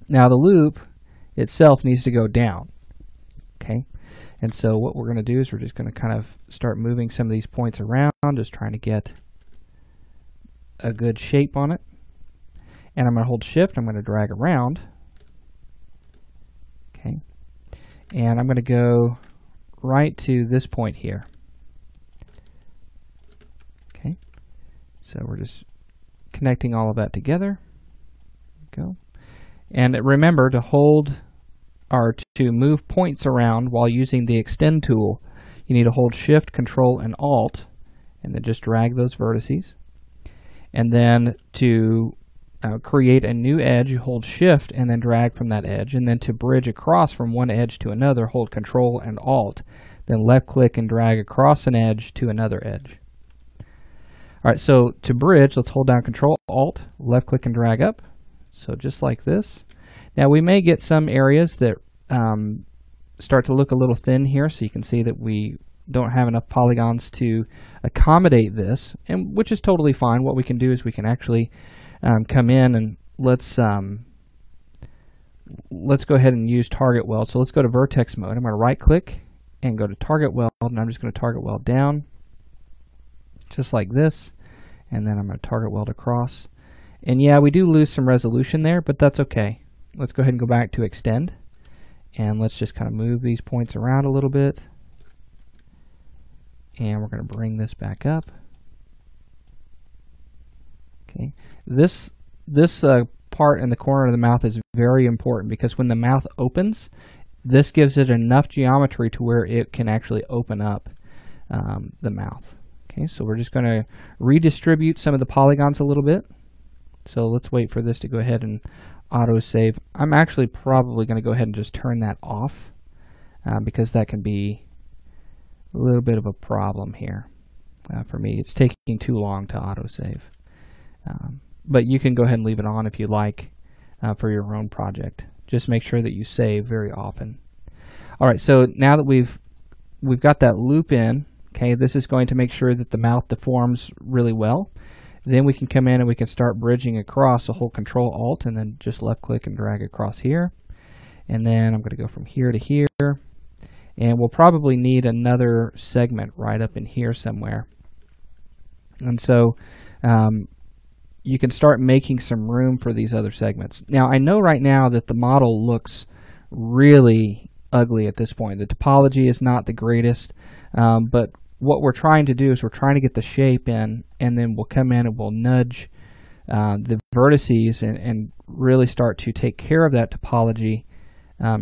Now the loop itself needs to go down. Okay, and so what we're going to do is we're just going to kind of start moving some of these points around, just trying to get a good shape on it. And I'm going to hold shift, I'm going to drag around. Okay, and I'm going to go right to this point here. Okay, so we're just connecting all of that together. Go. And remember to hold or to move points around while using the extend tool. You need to hold shift, control, and alt, and then just drag those vertices. And then to create a new edge, you hold shift and then drag from that edge. And then to bridge across from one edge to another, hold control and alt. Then left click and drag across an edge to another edge. Alright, so to bridge, let's hold down control, alt, left click and drag up. So just like this. Now we may get some areas that start to look a little thin here, so you can see that we don't have enough polygons to accommodate this, and which is totally fine. What we can do is we can actually come in and let's go ahead and use target weld. So let's go to vertex mode. I'm going to right click and go to target weld, and I'm just going to target weld down just like this, and then I'm going to target weld across. And yeah, we do lose some resolution there, but that's okay. Let's go ahead and go back to extend, and let's just kind of move these points around a little bit. And we're going to bring this back up. Okay, this part in the corner of the mouth is very important, because when the mouth opens, this gives it enough geometry to where it can actually open up the mouth. Okay, so we're just going to redistribute some of the polygons a little bit. So let's wait for this to go ahead and autosave. I'm actually probably going to go ahead and just turn that off because that can be a little bit of a problem here for me. It's taking too long to autosave. But you can go ahead and leave it on if you like for your own project. Just make sure that you save very often. Alright, so now that we've got that loop in, okay, this is going to make sure that the mouth deforms really well. Then we can come in and we can start bridging across. So hold control alt and then just left click and drag across here. And then I'm going to go from here to here. And we'll probably need another segment right up in here somewhere. And so you can start making some room for these other segments. Now I know right now that the model looks really ugly at this point. The topology is not the greatest, but what we're trying to do is we're trying to get the shape in, and then we'll come in and we'll nudge the vertices and really start to take care of that topology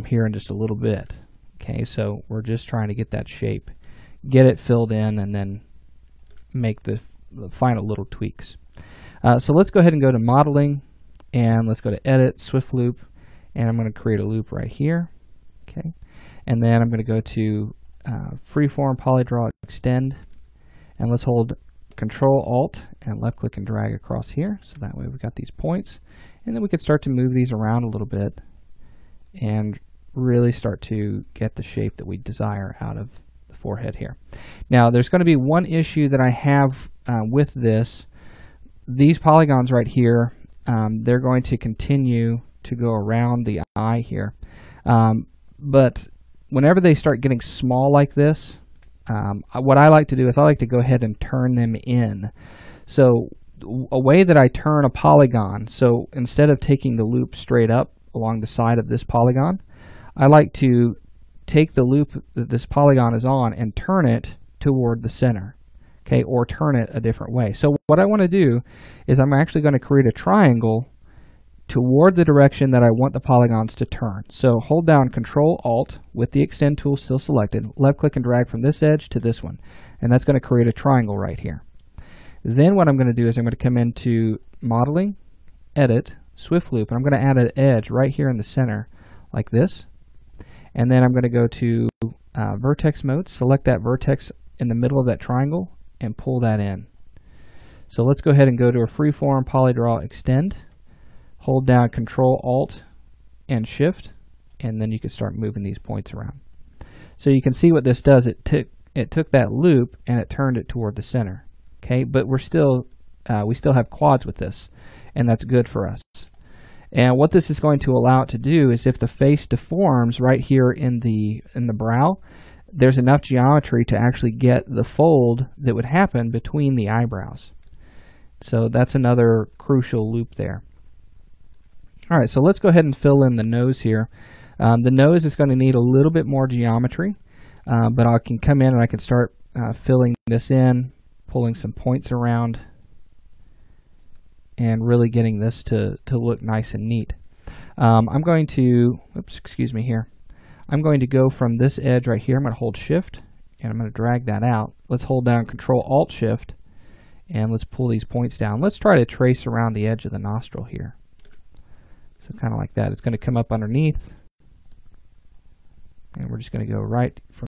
here in just a little bit. Okay, so we're just trying to get that shape, get it filled in, and then make the final little tweaks. So let's go ahead and go to modeling, and let's go to edit, swift loop, and I'm going to create a loop right here. Okay, and then I'm going to go to freeform polydraw extend, and let's hold control alt and left click and drag across here, so that way we've got these points, and then we can start to move these around a little bit and really start to get the shape that we desire out of the forehead here. Now there's going to be one issue that I have with this. These polygons right here, they're going to continue to go around the eye here, but whenever they start getting small like this, what I like to do is I like to go ahead and turn them in. So a way that I turn a polygon, so instead of taking the loop straight up along the side of this polygon, I like to take the loop that this polygon is on and turn it toward the center, okay, or turn it a different way. So what I want to do is I'm actually going to create a triangle toward the direction that I want the polygons to turn. So hold down Control Alt with the extend tool still selected, left click and drag from this edge to this one, and that's going to create a triangle right here. Then what I'm going to do is I'm going to come into modeling, edit, swift loop, and I'm going to add an edge right here in the center like this. And then I'm going to go to vertex mode, select that vertex in the middle of that triangle and pull that in. So let's go ahead and go to a freeform polydraw extend, hold down Control Alt and Shift, and then you can start moving these points around. So you can see what this does. It took that loop and it turned it toward the center. Okay, but we still have quads with this, and that's good for us. And what this is going to allow it to do is if the face deforms right here in the brow, there's enough geometry to actually get the fold that would happen between the eyebrows. So that's another crucial loop there. All right, so let's go ahead and fill in the nose here. The nose is going to need a little bit more geometry, but I can come in and I can start filling this in, pulling some points around, and really getting this to look nice and neat. I'm going to, excuse me here. I'm going to go from this edge right here. I'm going to hold Shift, and I'm going to drag that out. Let's hold down Control-Alt-Shift, and let's pull these points down. Let's try to trace around the edge of the nostril here. So kind of like that. It's going to come up underneath, and we're just going to go right from